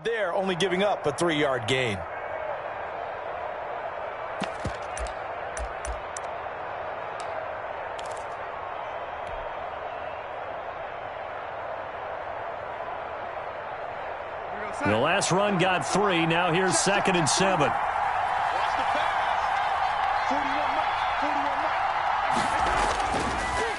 There, only giving up a 3-yard gain. The last run got 3. Now here's 2nd and 7.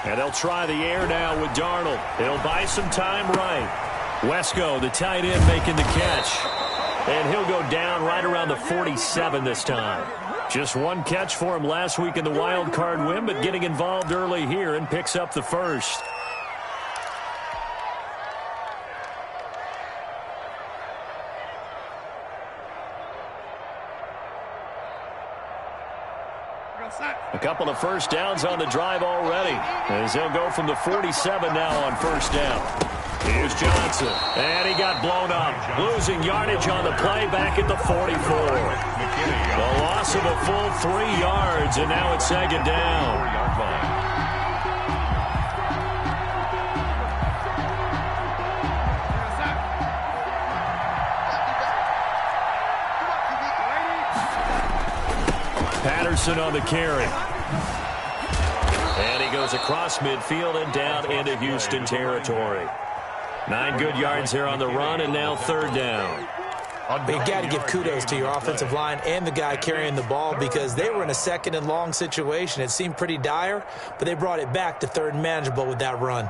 And they'll try the air now with Darnold. He'll buy some time right. Wesco, the tight end, making the catch. And he'll go down right around the 47 this time. Just one catch for him last week in the wild card win, but getting involved early here and picks up the first. A couple of first downs on the drive already, as they'll go from the 47 now on first down. Here's Johnson, and he got blown up, losing yardage on the play back at the 44. The loss of a full 3 yards, and now it's 2nd down. Patterson on the carry. And he goes across midfield and down into Houston territory. 9 good yards there on the run, and now 3rd down. But you got to give kudos to your offensive line and the guy carrying the ball, because they were in a 2nd and long situation. It seemed pretty dire, but they brought it back to 3rd and manageable with that run.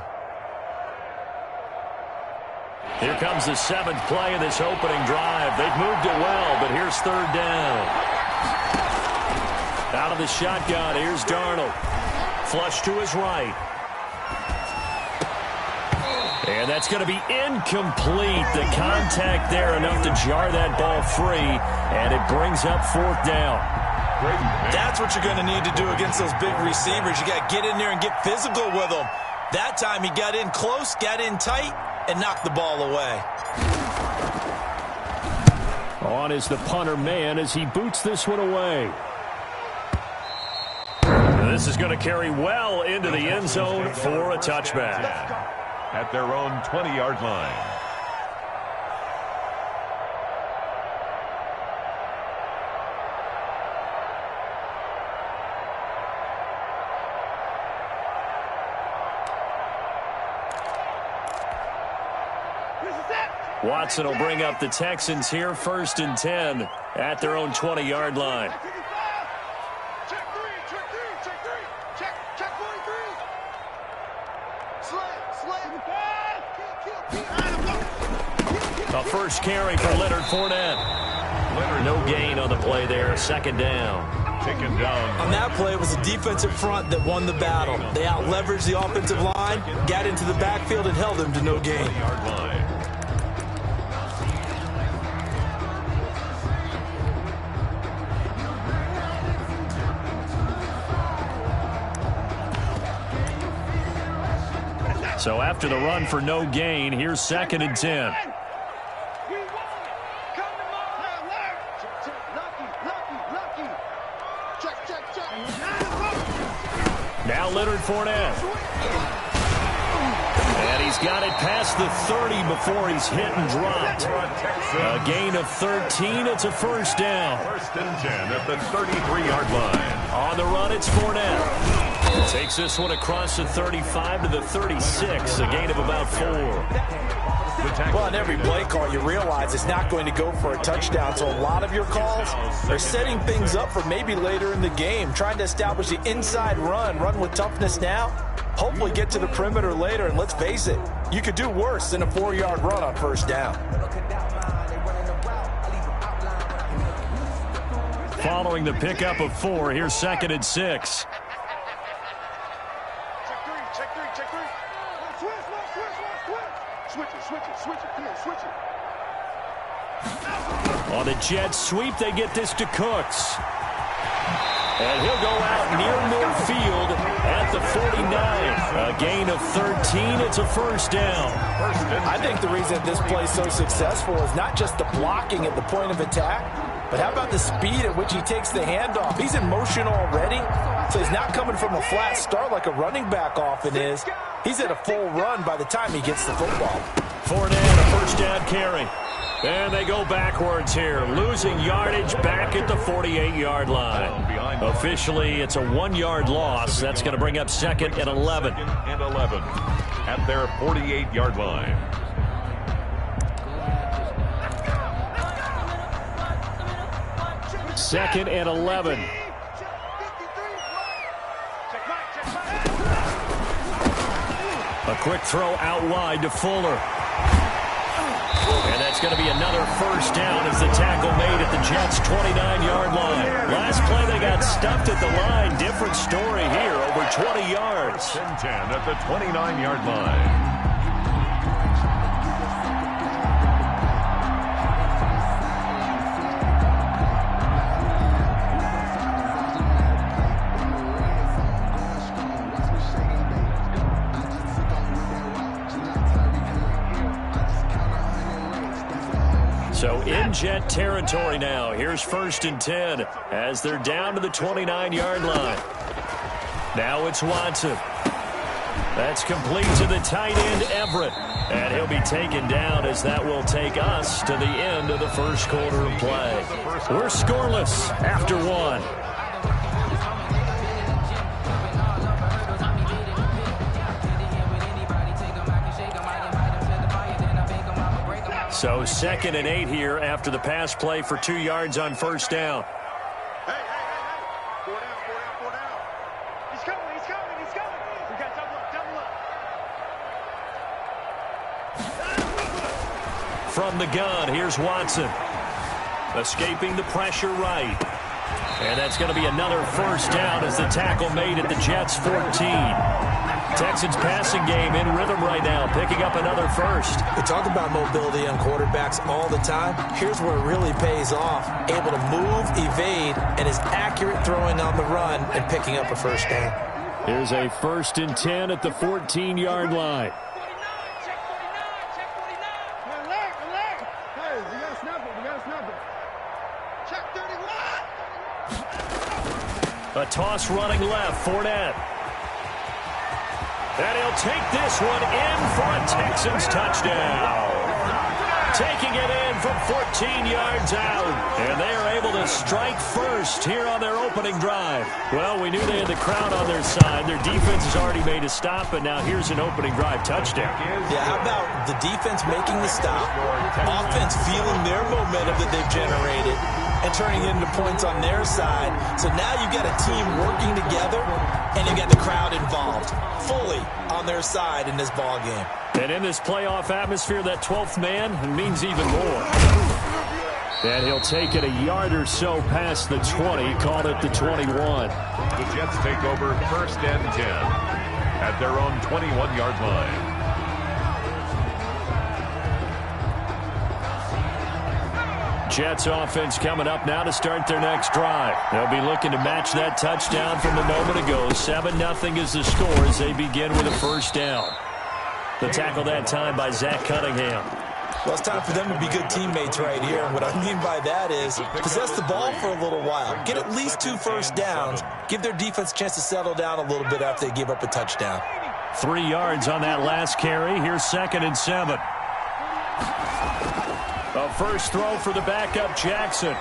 Here comes the 7th play of this opening drive. They've moved it well, but here's 3rd down. Out of the shotgun, here's Darnold. Flush to his right. And that's going to be incomplete. The contact there enough to jar that ball free, and it brings up 4th down. That's what you're going to need to do against those big receivers. You got to get in there and get physical with them. That time he got in close, got in tight, and knocked the ball away. On is the punter man as he boots this one away. This is going to carry well into the end zone for a touchback. At their own 20-yard line. Watson will bring up the Texans here, 1st and 10 at their own 20-yard line. A first carry for Leonard Fournette. No gain on the play there. 2nd down. Taken down. On that play, it was the defensive front that won the battle. They out-leveraged the offensive line, got into the backfield, and held them to no gain. So after the run for no gain, here's 2nd and 10. Now Leonard Fournette. And he's got it past the 30 before he's hit and dropped. A gain of 13. It's a first down. 1st and 10 at the 33-yard line. On the run, it's Fournette. Takes this one across the 35 to the 36. A gain of about 4. Well, in every play call, you realize it's not going to go for a touchdown. So a lot of your calls are setting things up for maybe later in the game, trying to establish the inside run with toughness now, hopefully get to the perimeter later. And let's face it, you could do worse than a 4-yard run on first down. Following the pickup of 4, here's 2nd and 6. On the jet sweep, they get this to Cooks. And he'll go out near midfield at the 49. A gain of 13. It's a first down. I think the reason this play is so successful is not just the blocking at the point of attack, but how about the speed at which he takes the handoff? He's in motion already, so he's not coming from a flat start like a running back often is. He's at a full run by the time he gets the football. Fournette, a first down carry. And they go backwards here, losing yardage back at the 48-yard line. Officially, it's a 1-yard loss. That's going to bring up 2nd and 11. And 11 at their 48-yard line. Second and 11. A quick throw out wide to Fuller. And that's going to be another first down as the tackle made at the Jets' 29-yard line. Last play, they got stuffed at the line. Different story here, over 20 yards. 10 at the 29-yard line. So in Jet territory now. Here's 1st and 10 as they're down to the 29-yard line. Now it's Watson. That's complete to the tight end, Everett. And he'll be taken down as that will take us to the end of the first quarter of play. We're scoreless after 1. So 2nd and 8 here after the pass play for 2 yards on first down. Hey. 4 down. He's coming. We got double up. From the gun, here's Watson. Escaping the pressure right. And that's going to be another first down as the tackle made at the Jets' 14. Texans passing game in rhythm right now, picking up another first. We talk about mobility on quarterbacks all the time. Here's where it really pays off. Able to move, evade, and is accurate throwing on the run and picking up a first down. Here's a 1st and 10 at the 14-yard line. A toss running left, Fournette. And he'll take this one in for a Texans touchdown. Taking it in from 14 yards out. And they are able to strike first here on their opening drive. Well, we knew they had the crowd on their side. Their defense has already made a stop, but now here's an opening drive touchdown. Yeah, how about the defense making the stop, offense feeling their momentum that they've generated, and turning it into points on their side. So now you've got a team working together, and you've got the crowd involved fully on their side in this ball game. And in this playoff atmosphere, that 12th man means even more. And he'll take it a yard or so past the 20, called it the 21. The Jets take over 1st and 10 at their own 21-yard line. Jets offense coming up now to start their next drive. They'll be looking to match that touchdown from a moment ago. 7-0 is the score as they begin with a first down. The tackle that time by Zach Cunningham. Well, it's time for them to be good teammates right here. And what I mean by that is possess the ball for a little while. Get at least 2 first downs. Give their defense a chance to settle down a little bit after they give up a touchdown. 3 yards on that last carry. Here's 2nd and 7. A first throw for the backup, Jackson.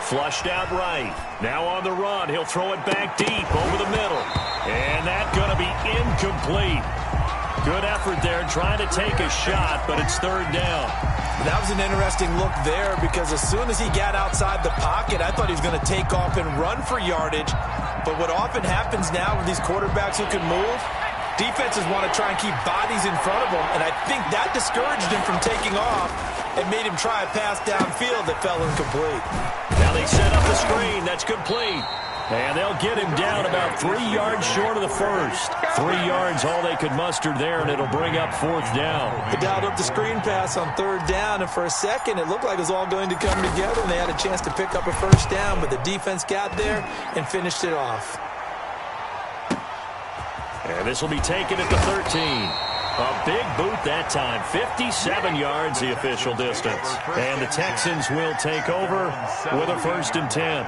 Flushed out right. Now on the run. He'll throw it back deep over the middle. And that's going to be incomplete. Good effort there trying to take a shot, but it's 3rd down. That was an interesting look there because as soon as he got outside the pocket, I thought he was going to take off and run for yardage. But what often happens now with these quarterbacks who can move, defenses want to try and keep bodies in front of them, and I think that discouraged him from taking off and made him try a pass downfield that fell incomplete. Now they set up the screen. That's complete. And they'll get him down about 3 yards short of the first. 3 yards all they could muster there, and it'll bring up 4th down. They dialed up the screen pass on 3rd down, and for a second it looked like it was all going to come together, and they had a chance to pick up a first down, but the defense got there and finished it off. And this will be taken at the 13. A big boot that time. 57 yards the official distance. And the Texans will take over with a 1st and 10.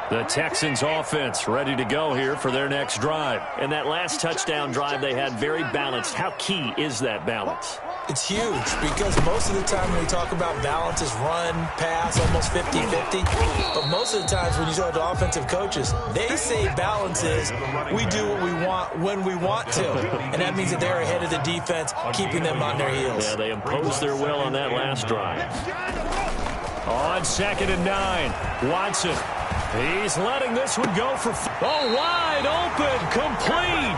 The Texans offense ready to go here for their next drive. And that last touchdown drive they had very balanced. How key is that balance? It's huge because most of the time when we talk about balance is run, pass, almost 50-50. But most of the times when you talk to offensive coaches, they say balance is we do what we want when we want to. And that means that they're ahead of the defense, keeping them on their heels. Yeah, they imposed their will on that last drive. On 2nd and 9, Watson. He's letting this one go for wide open, complete.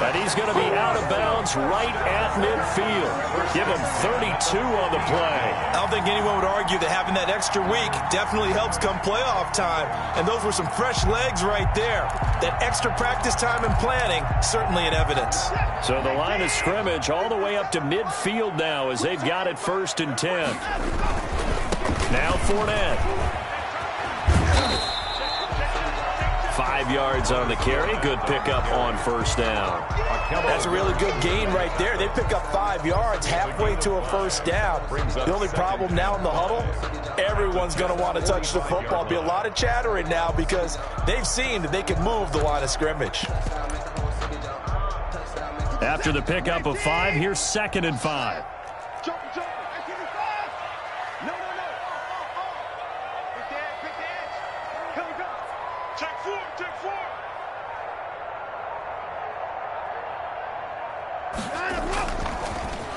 And he's going to be out of bounds right at midfield. Give him 32 on the play. I don't think anyone would argue that having that extra week definitely helps come playoff time. And those were some fresh legs right there. That extra practice time and planning, certainly in evidence. So the line of scrimmage all the way up to midfield now as they've got it 1st and 10. Now Fournette. 5 yards on the carry. Good pickup on 1st down. That's a really good gain right there. They pick up 5 yards halfway to a 1st down. The only problem now in the huddle, everyone's going to want to touch the football. Be a lot of chattering now because they've seen that they can move the line of scrimmage. After the pickup of 5, here's 2nd and 5.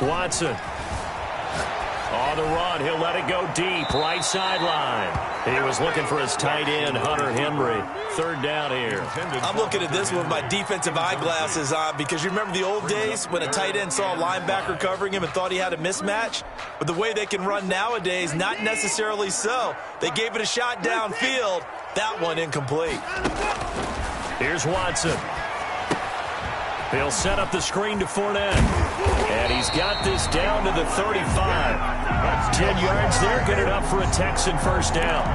Watson. On the run, he'll let it go deep, right sideline. He was looking for his tight end, Hunter Henry. 3rd down here. I'm looking at this with my defensive eyeglasses on because you remember the old days when a tight end saw a linebacker covering him and thought he had a mismatch? But the way they can run nowadays, not necessarily so. They gave it a shot downfield. That one incomplete. Here's Watson. He'll set up the screen to Fournette. And he's got this down to the 35. 10 yards there, good enough for a Texan 1st down.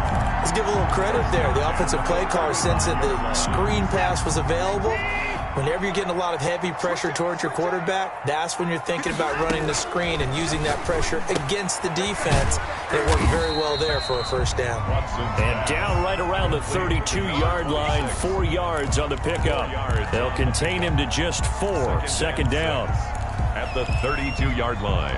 Let's give a little credit there. The offensive play caller sensed that the screen pass was available. Whenever you're getting a lot of heavy pressure towards your quarterback, that's when you're thinking about running the screen and using that pressure against the defense. It worked very well there for a 1st down. And down right around the 32-yard line, 4 yards on the pickup. They'll contain him to just 4. 2nd down. At the 32-yard line.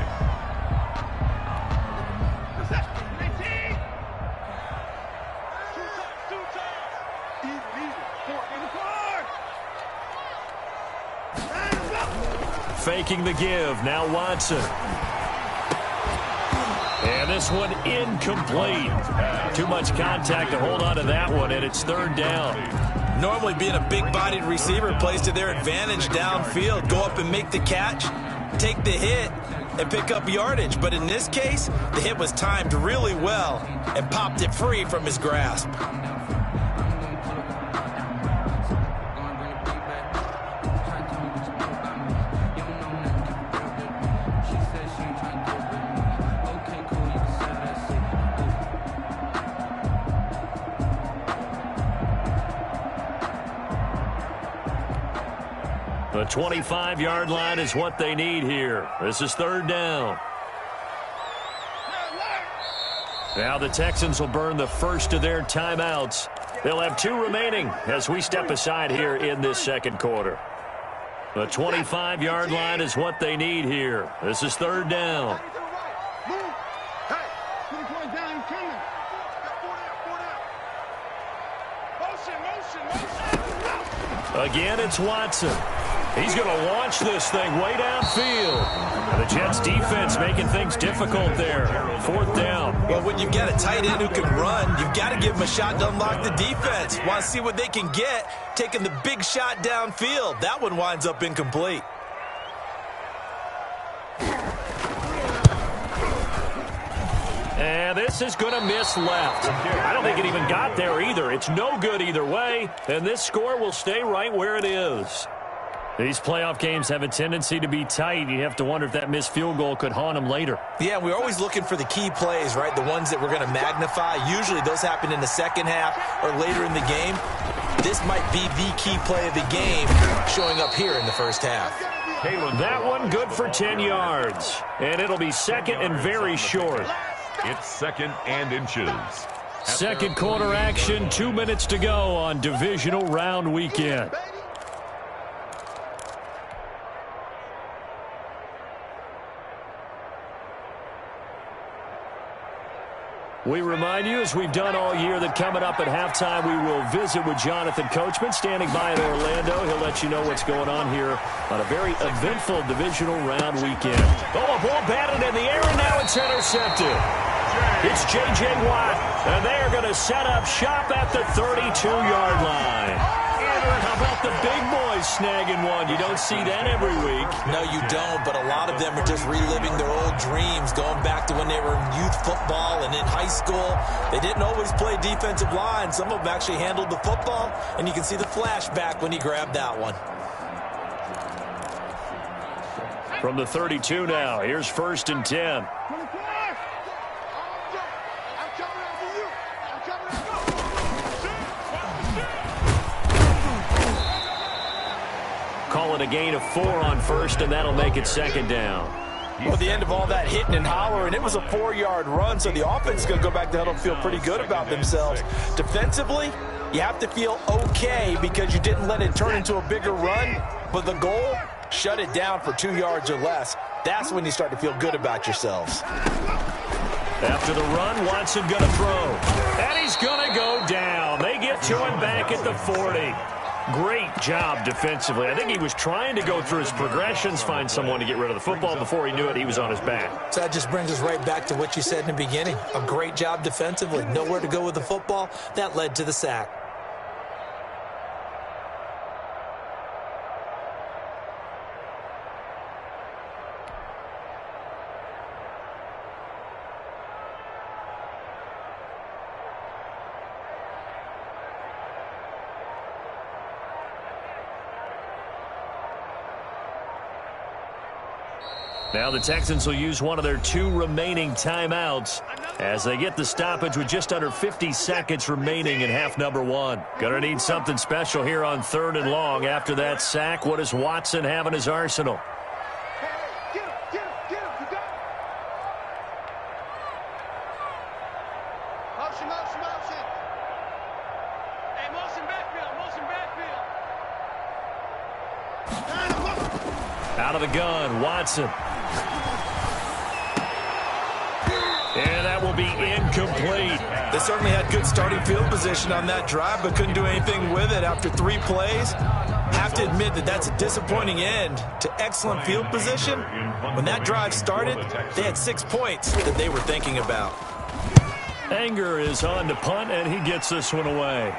Faking the give. Now Watson. And this one incomplete. Too much contact to hold on to that one, and it's 3rd down. Normally being a big-bodied receiver plays to their advantage downfield. Go up and make the catch, take the hit, and pick up yardage. But in this case, the hit was timed really well and popped it free from his grasp. The 25-yard line is what they need here. This is 3rd down. Now the Texans will burn the first of their timeouts. They'll have 2 remaining as we step aside here in this 2nd quarter. The 25-yard line is what they need here. This is 3rd down. Again, it's Watson. He's going to launch this thing way downfield. And the Jets defense making things difficult there. 4th down. Well, when you've got a tight end who can run, you've got to give him a shot to unlock the defense. Want to see what they can get, taking the big shot downfield. That one winds up incomplete. And this is going to miss left. I don't think it even got there either. It's no good either way, and this score will stay right where it is. These playoff games have a tendency to be tight. You have to wonder if that missed field goal could haunt them later. Yeah, we're always looking for the key plays, right? The ones that we're going to magnify. Usually those happen in the 2nd half or later in the game. This might be the key play of the game showing up here in the 1st half. That one good for 10 yards. And it'll be 2nd and very short. It's 2nd and inches. Second quarter action, 2 minutes to go on divisional round weekend. We remind you, as we've done all year, that coming up at halftime, we will visit with Jonathan Coachman, standing by in Orlando. He'll let you know what's going on here on a very eventful divisional round weekend. Oh, a ball batted in the air, and now it's intercepted. It's J.J. Watt, and they are going to set up shop at the 32-yard line. How about the big boys snagging one? You don't see that every week. No, you don't, but a lot of them are just reliving their old dreams, going back to when they were in youth football and in high school. They didn't always play defensive line. Some of them actually handled the football, and you can see the flashback when he grabbed that one. From the 32 now, here's 1st and 10. Call it a gain of 4 on 1st, and that'll make it 2nd down. Well, at the end of all that hitting and hollering, it was a 4-yard run, so the offense is going to go back to huddle and feel pretty good about themselves. Defensively, you have to feel okay because you didn't let it turn into a bigger run, but the goal, shut it down for 2 yards or less. That's when you start to feel good about yourselves. After the run, Watson going to throw, and he's going to go down. They get to him back at the 40. Great job defensively. I think he was trying to go through his progressions, find someone to get rid of the football. Before he knew it, he was on his back. So that just brings us right back to what you said in the beginning. A great job defensively. Nowhere to go with the football. That led to the sack. Now the Texans will use one of their 2 remaining timeouts as they get the stoppage with just under 50 seconds remaining in half number 1. Gonna need something special here on 3rd and long. After that sack, what does Watson have in his arsenal? Get him, you got it. Motion. Hey, motion backfield. Out of the gun, Watson. And that will be incomplete. They certainly had good starting field position on that drive, but couldn't do anything with it after 3 plays. Have to admit that that's a disappointing end to excellent field position. When that drive started, they had 6 points that they were thinking about. Anger is on to punt, and he gets this one away.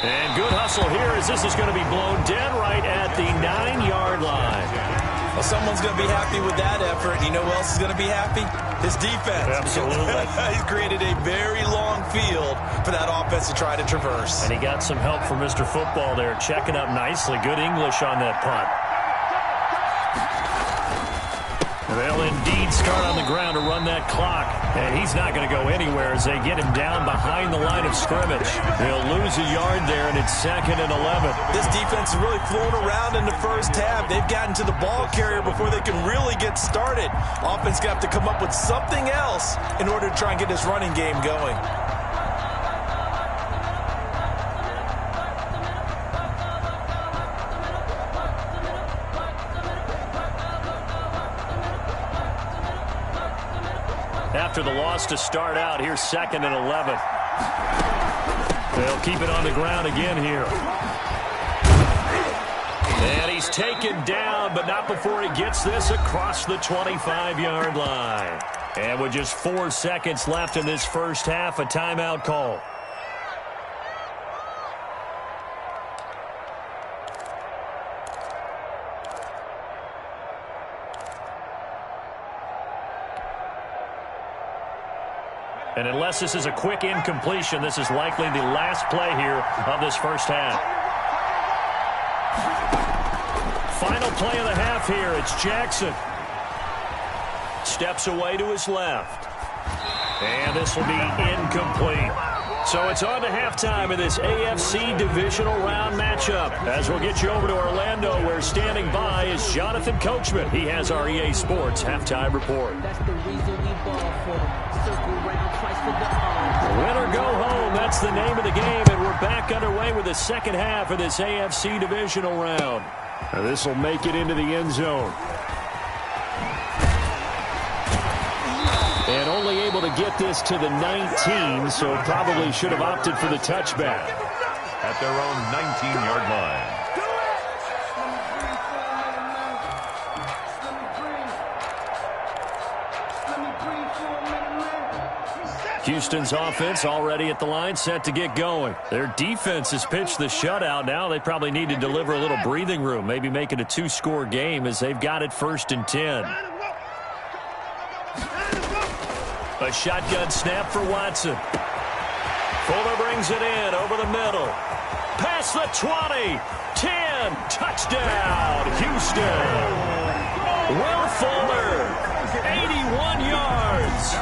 And good hustle here as this is going to be blown dead right at the 9-yard line. Well, someone's going to be happy with that effort. You know who else is going to be happy? His defense. Absolutely. He's created a very long field for that offense to try to traverse. And he got some help from Mr. Football there, checking up nicely. Good English on that punt. They'll indeed start on the ground to run that clock. And he's not going to go anywhere as they get him down behind the line of scrimmage. They'll lose a yard there, and it's 2nd and 11. This defense is really flown around in the first half. They've gotten to the ball carrier before they can really get started. Offense got to come up with something else in order to try and get this running game going. After the loss to start out, here's 2nd and 11. They'll keep it on the ground again here. And he's taken down, but not before he gets this across the 25-yard line. And with just 4 seconds left in this first half, a timeout call. And unless this is a quick incompletion, this is likely the last play here of this first half. Final play of the half here. It's Jackson. Steps away to his left. And this will be incomplete. So it's on to halftime in this AFC divisional round matchup. As we'll get you over to Orlando, where standing by is Jonathan Coachman. He has our EA Sports halftime report. Win or go home, that's the name of the game, and we're back underway with the second half of this AFC divisional round. This will make it into the end zone. And only able to get this to the 19, so probably should have opted for the touchback. At their own 19-yard line. Houston's offense already at the line, set to get going. Their defense has pitched the shutout. Now they probably need to deliver a little breathing room, maybe make it a two-score game as they've got it 1st and 10. A shotgun snap for Watson. Fuller brings it in over the middle. Past the 20. 10. Touchdown, Houston. Will Fuller. 81 yards.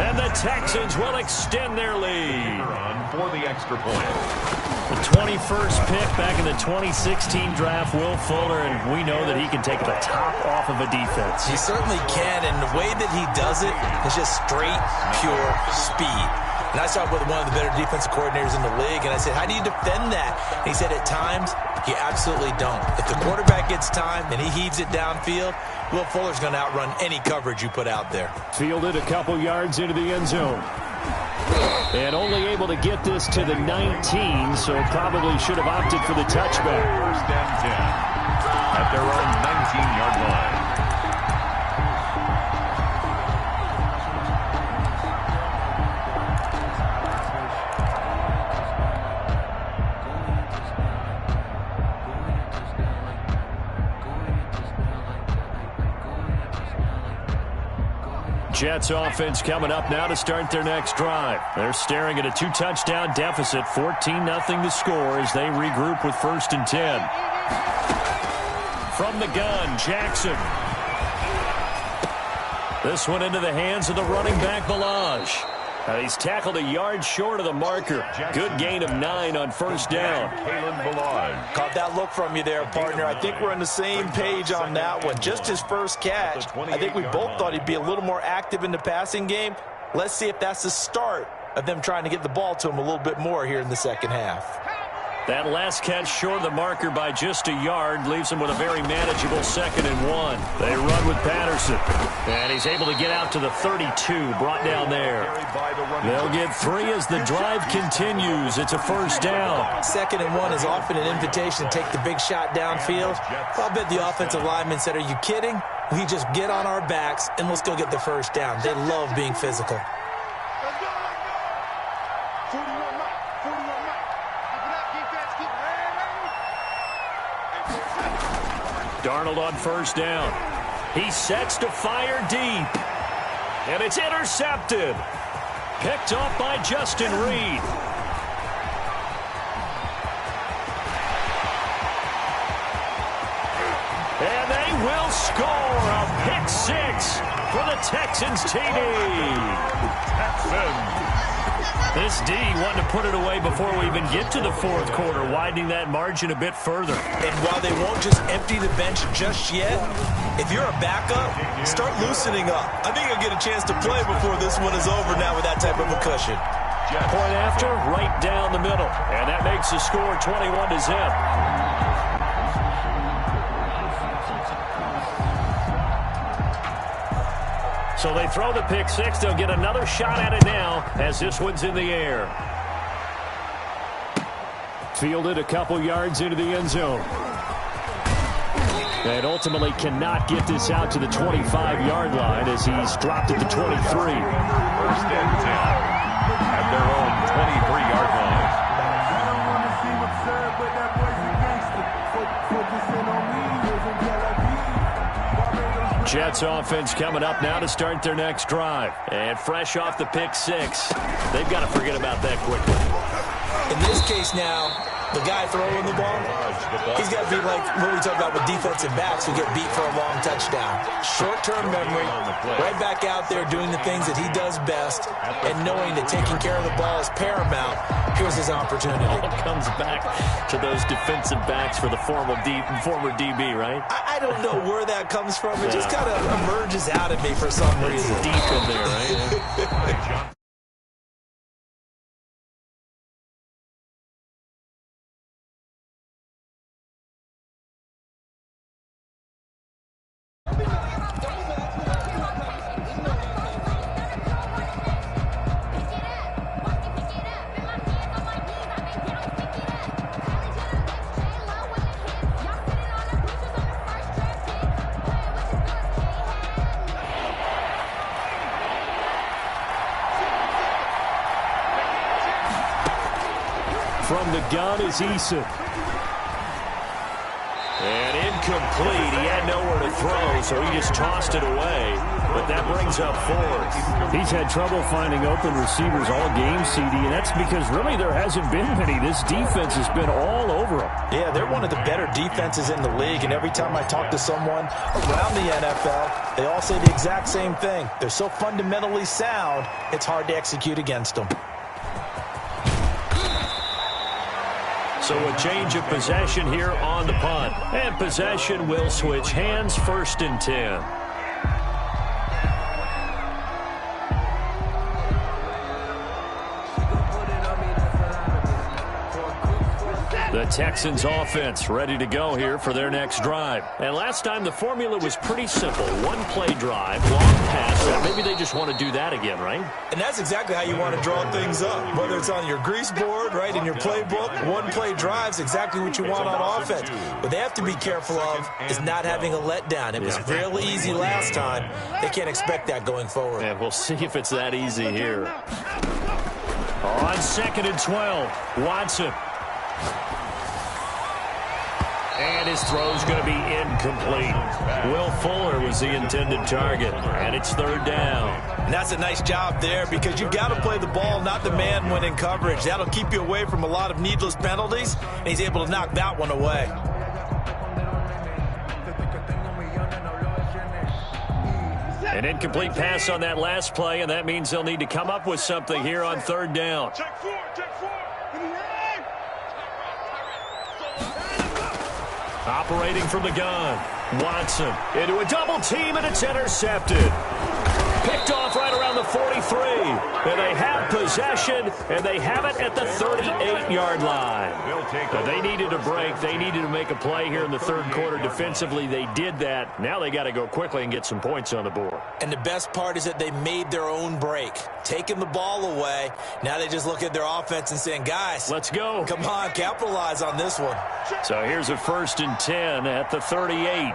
And the Texans will extend their lead. For the extra point. The 21st pick back in the 2016 draft, Will Fuller, and we know that he can take the top off of a defense. He certainly can, and the way that he does it is just straight, pure speed. And I talked with one of the better defensive coordinators in the league, and I said, how do you defend that? And he said, at times, you absolutely don't. If the quarterback gets time and he heaves it downfield, Will Fuller's going to outrun any coverage you put out there. Fielded a couple yards into the end zone. And only able to get this to the 19, so probably should have opted for the touchback. 1st and 10 at their own 19-yard line. Jets offense coming up now to start their next drive. They're staring at a 2-touchdown deficit, 14-0 to score as they regroup with 1st and 10. From the gun, Jackson. This one into the hands of the running back, Balaj. He's tackled a yard short of the marker. Good gain of 9 on 1st down. Caught that look from you there, partner. I think we're on the same page on that one. Just his first catch. I think we both thought he'd be a little more active in the passing game. Let's see if that's the start of them trying to get the ball to him a little bit more here in the second half. That last catch short of the marker by just a yard leaves him with a very manageable 2nd and 1. They run with Patterson. And he's able to get out to the 32, brought down there. They'll get 3 as the drive continues. It's a 1st down. 2nd and 1 is often an invitation to take the big shot downfield. I'll bet the offensive lineman said, are you kidding? We just get on our backs and let's go get the 1st down. They love being physical. Darnold on 1st down. He sets to fire deep. And it's intercepted. Picked off by Justin Reed. And they will score a pick 6 for the Texans TD. Texans. This D wanted to put it away before we even get to the 4th quarter, widening that margin a bit further. And while they won't just empty the bench just yet, if you're a backup, start loosening up. I think you'll get a chance to play before this one is over now with that type of a cushion. Point after, right down the middle. And that makes the score 21-0. So they throw the pick 6. They'll get another shot at it now as this one's in the air. Fielded a couple yards into the end zone. And ultimately cannot get this out to the 25-yard line as he's dropped at the 23. 1st and 10 at their own 23-yard line. Jets offense coming up now to start their next drive. And fresh off the pick 6, they've got to forget about that quickly. In this case now, The guy throwing the ball, he's got to be like what we talk about with defensive backs who get beat for a long touchdown. Short-term memory, right back out there doing the things that he does best, and knowing that taking care of the ball is paramount. Here's his opportunity. It comes back to those defensive backs for the former DB, right? I don't know where that comes from. It just kind of emerges out of me for some reason. It's deep in there, right? From the gun is Eason. And incomplete. He had nowhere to throw, so he just tossed it away. But that brings up fourth. He's had trouble finding open receivers all game, CD, and that's because really there hasn't been many. This defense has been all over them. Yeah, they're one of the better defenses in the league, and every time I talk to someone around the NFL, they all say the exact same thing. They're so fundamentally sound, it's hard to execute against them. So a change of possession here on the punt. And possession will switch hands, 1st and 10. The Texans offense ready to go here for their next drive. And last time the formula was pretty simple. One-play drive, long pass. Maybe they just want to do that again, right? And that's exactly how you want to draw things up. Whether it's on your grease board, right, in your playbook, one-play drive's exactly what you want on offense. What they have to be careful of is not having a letdown. It was real easy last time. They can't expect that going forward. And we'll see if it's that easy here. On 2nd and 12, Watson. And his throw's going to be incomplete. Will Fuller was the intended target, and it's 3rd down. And that's a nice job there because you've got to play the ball, not the man when in coverage. That'll keep you away from a lot of needless penalties, and he's able to knock that one away. An incomplete pass on that last play, and that means they'll need to come up with something here on 3rd down. Check four. Operating from the gun, Watson into a double team, and it's intercepted. Picked off right around the 43. And they have possession, and they have it at the 38-yard line. But they needed a break. They needed to make a play here in the 3rd quarter defensively. They did that. Now they got to go quickly and get some points on the board. And the best part is that they made their own break, taking the ball away. Now they just look at their offense and saying, guys, let's go. Come on, capitalize on this one. So here's a 1st and 10 at the 38.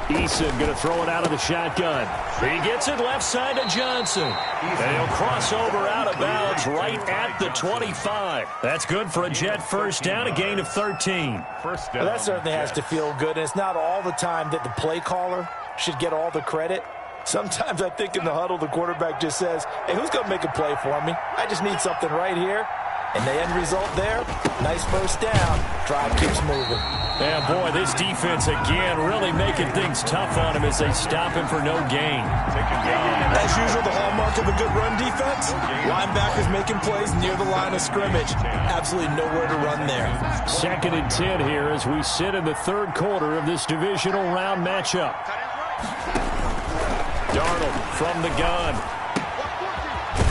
Eason going to throw it out of the shotgun. He gets it left side to Johnson. And he'll cross over out of bounds right at the 25. That's good for a Jet 1st down, a gain of 13. Well, that certainly has to feel good. And it's not all the time that the play caller should get all the credit. Sometimes I think in the huddle, the quarterback just says, hey, who's going to make a play for me? I just need something right here. And the end result there, nice 1st down. Drive keeps moving. Yeah, boy, this defense again really making things tough on him as they stop him for no gain. As usual, the hallmark of a good run defense, linebackers making plays near the line of scrimmage. Absolutely nowhere to run there. 2nd and 10 here as we sit in the 3rd quarter of this divisional round matchup. Darnold from the gun.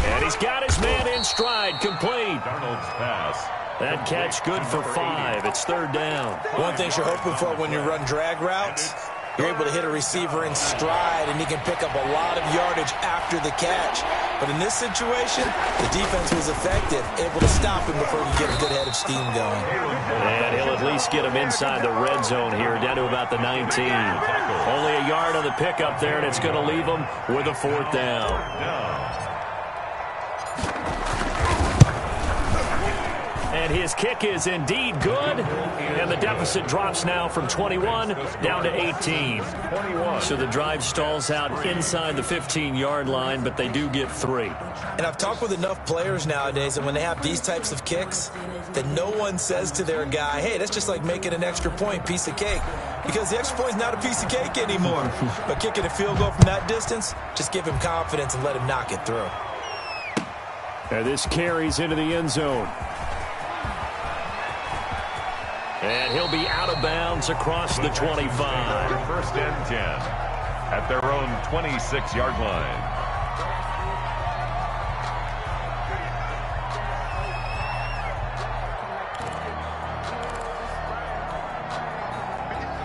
And he's got his man in stride, complete. Darnold's pass. That catch good for 5. It's 3rd down. One thing you're hoping for when you run drag routes, you're able to hit a receiver in stride, and he can pick up a lot of yardage after the catch. But in this situation, the defense was effective, able to stop him before he get a good head of steam going. And he'll at least get him inside the red zone here, down to about the 19. Only a yard on the pickup there, and it's going to leave him with a 4th down. And his kick is indeed good. And the deficit drops now from 21 down to 18. So the drive stalls out inside the 15-yard line, but they do get 3. And I've talked with enough players nowadays that when they have these types of kicks, that no one says to their guy, hey, that's just like making an extra point, piece of cake. Because the extra point is not a piece of cake anymore. But kicking a field goal from that distance, just give him confidence and let him knock it through. And this carries into the end zone. And he'll be out of bounds across the 25. First and 10 at their own 26-yard line.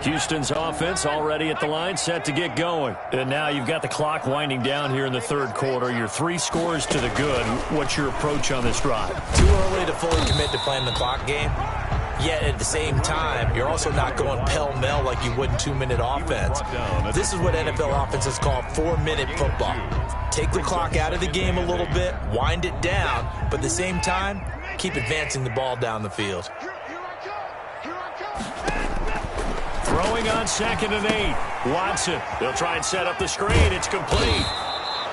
Houston's offense already at the line, set to get going. And now you've got the clock winding down here in the third quarter. You're 3 scores to the good. What's your approach on this drive? Too early to fully commit to playing the clock game. Yet at the same time, you're also not going pell-mell like you would in 2-minute offense. This is what NFL offenses call 4-minute football. Take the clock out of the game a little bit, wind it down, but at the same time, keep advancing the ball down the field. Throwing on 2nd and 8. Watson. They'll try and set up the screen. It's complete.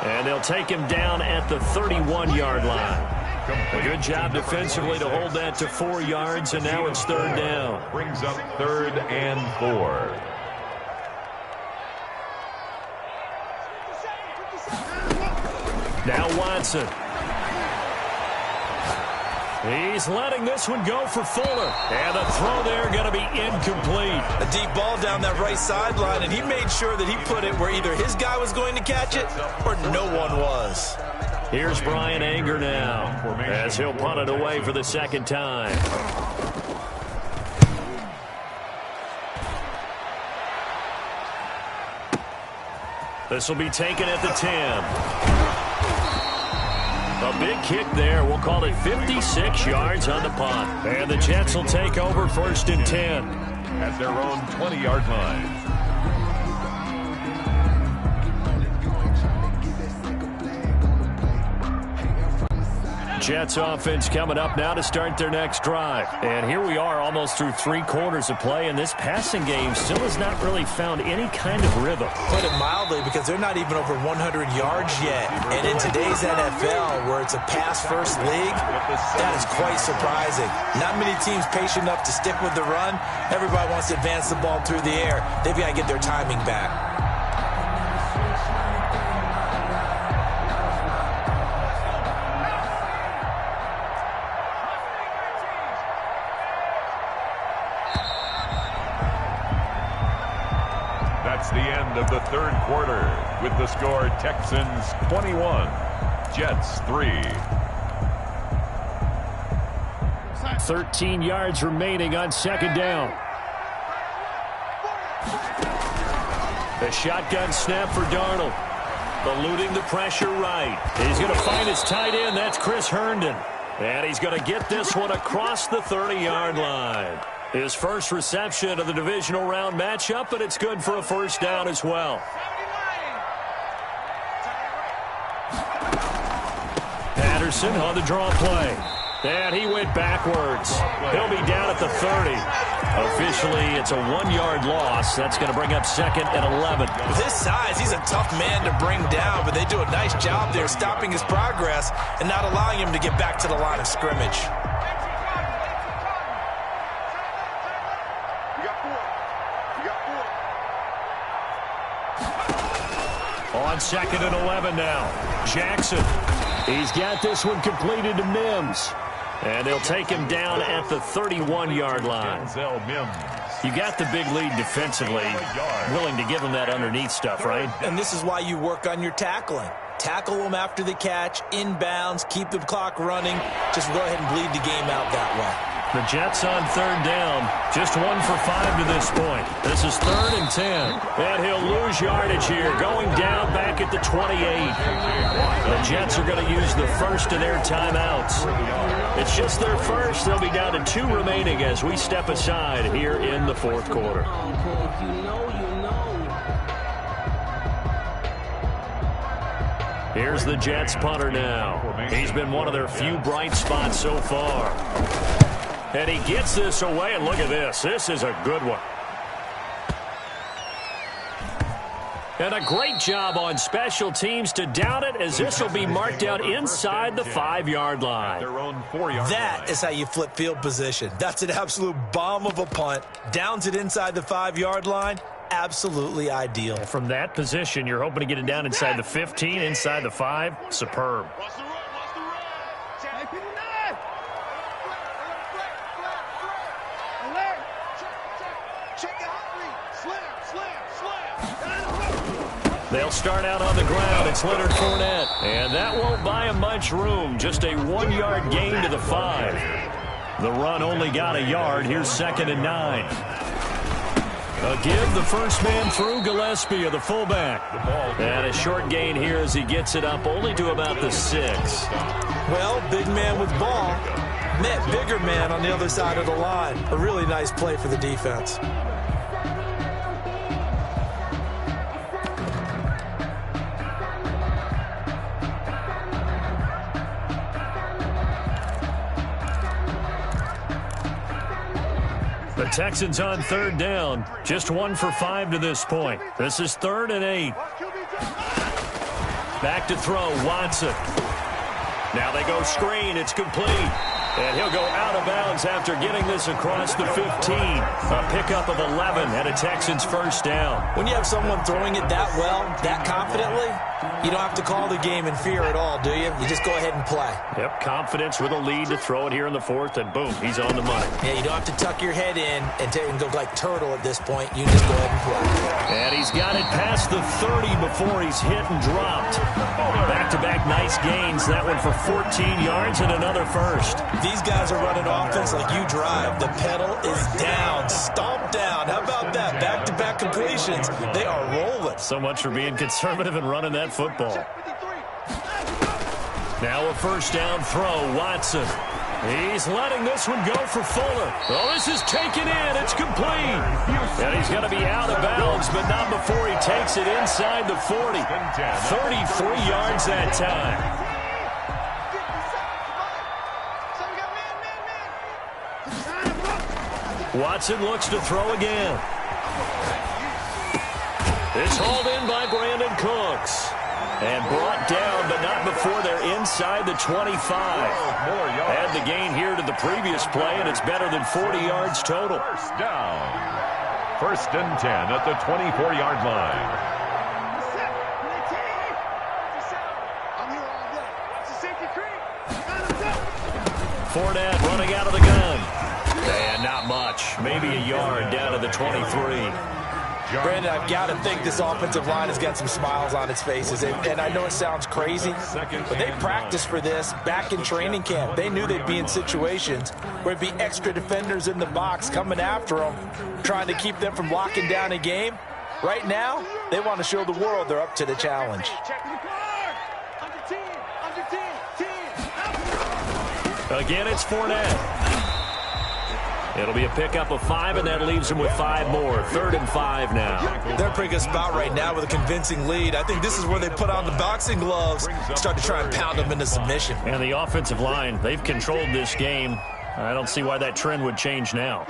And they'll take him down at the 31-yard line. A good job defensively to hold that to 4 yards, and now it's 3rd down. Brings up 3rd and 4. Now Watson. He's letting this one go for Fuller. And the throw there going to be incomplete. A deep ball down that right sideline, and he made sure that he put it where either his guy was going to catch it or no one was. Here's Brian Anger now as he'll punt it away for the 2nd time. This will be taken at the 10. A big kick there. We'll call it 56 yards on the punt. And the Jets will take over 1st and 10. At their own 20-yard line. Jets offense coming up now to start their next drive. And here we are almost through 3 quarters of play, and this passing game still has not really found any kind of rhythm. Put it mildly, because they're not even over 100 yards yet. And in today's NFL, where it's a pass-first league, that is quite surprising. Not many teams patient enough to stick with the run. Everybody wants to advance the ball through the air. They've got to get their timing back. That's the end of the third quarter with the score Texans 21, Jets 3. 13 yards remaining on 2nd down. The shotgun snap for Darnold. Eluding the pressure right. He's going to find his tight end. That's Chris Herndon. And he's going to get this one across the 30-yard line. His first reception of the divisional round matchup, but it's good for a 1st down as well. Patterson on the draw play. And he went backwards. He'll be down at the 30. Officially, it's a 1-yard loss. That's going to bring up 2nd and 11. With his size, he's a tough man to bring down, but they do a nice job there stopping his progress and not allowing him to get back to the line of scrimmage. On 2nd and 11 now. Jackson. He's got this one completed to Mims. And they'll take him down at the 31-yard line. You got the big lead defensively. Willing to give him that underneath stuff, right? And this is why you work on your tackling. Tackle them after the catch, inbounds, keep the clock running. Just go ahead and bleed the game out that way. The Jets on 3rd down. Just 1 for 5 to this point. This is 3rd and 10. And he'll lose yardage here. Going down back at the 28. The Jets are going to use the first of their timeouts. It's just their first. They'll be down to 2 remaining as we step aside here in the 4th quarter. Here's the Jets punter now. He's been one of their few bright spots so far. And he gets this away, and look at this. This is a good one. And a great job on special teams to down it, as this will be marked out inside the 5-yard line. That is how you flip field position. That's an absolute bomb of a punt. Downs it inside the 5-yard line. Absolutely ideal. From that position, you're hoping to get it down inside the 15, inside the 5. Superb. They'll start out on the ground. It's Leonard Fournette. And that won't buy him much room. Just a 1-yard gain to the 5. The run only got a yard. Here's 2nd and 9. A give, the first man through, Gillespie of the fullback. And a short gain here as he gets it up only to about the 6. Well, big man with ball met bigger man on the other side of the line. A really nice play for the defense. The Texans on 3rd down. Just 1 for 5 to this point. This is 3rd and 8. Back to throw, Watson. Now they go screen. It's complete. And he'll go out of bounds after getting this across the 15. A pickup of 11 and a Texans first down. When you have someone throwing it that well, that confidently, you don't have to call the game in fear at all, do you? You just go ahead and play. Yep, confidence with a lead to throw it here in the 4th, and boom, he's on the money. Yeah, you don't have to tuck your head in and go like turtle at this point. You just go ahead and play. And he's got it past the 30 before he's hit and dropped. Back-to-back nice gains. That one for 14 yards and another first. These guys are running offense like you drive. The pedal is down, stomped down. How about that? Back-to-back completions. They are rolling. So much for being conservative and running that football. Now a first down throw, Watson. He's letting this one go for Fuller. Oh, this is taken in. It's complete. And he's going to be out of bounds, but not before he takes it inside the 40. 33 yards that time. Watson looks to throw again. It's hauled in by Brandon Cooks. And brought down, but not before they're inside the 25. Add the gain here to the previous play, and it's better than 40 yards total. First down. 1st and 10 at the 24-yard line. Fournette running out of the gun. And not much. Maybe a yard down to the 23. Brandon, I've got to think this offensive line has got some smiles on its faces. And I know it sounds crazy, but they practiced for this back in training camp. They knew they'd be in situations where it'd be extra defenders in the box coming after them, trying to keep them from locking down a game. Right now, they want to show the world they're up to the challenge. Again, it's Fournette. It'll be a pickup of 5, and that leaves them with 5 more. 3rd and 5 now. They're in a pretty good spot right now with a convincing lead. I think this is where they put on the boxing gloves, start to try and pound them into submission. And the offensive line, they've controlled this game. I don't see why that trend would change now.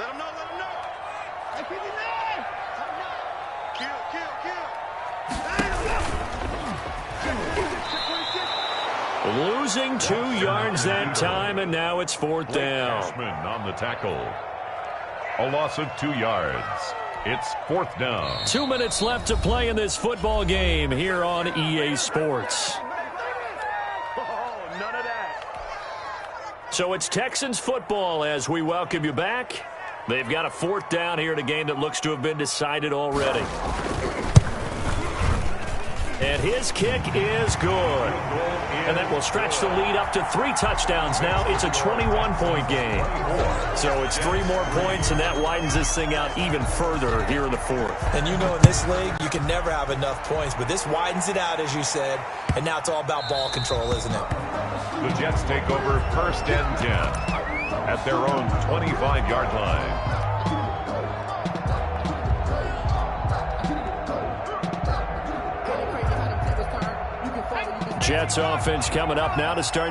Losing 2 yards that time, and now it's 4th down. On the tackle. A loss of 2 yards. It's 4th down. 2 minutes left to play in this football game here on EA Sports. None of that. So it's Texans football as we welcome you back. They've got a 4th down here in a game that looks to have been decided already. And his kick is good. And that will stretch the lead up to 3 touchdowns now. It's a 21-point game. So it's 3 more points, and that widens this thing out even further here in the 4th. And you know in this league, you can never have enough points, but this widens it out, as you said, and now it's all about ball control, isn't it? The Jets take over 1st and 10 at their own 25-yard line. Jets offense coming up now to start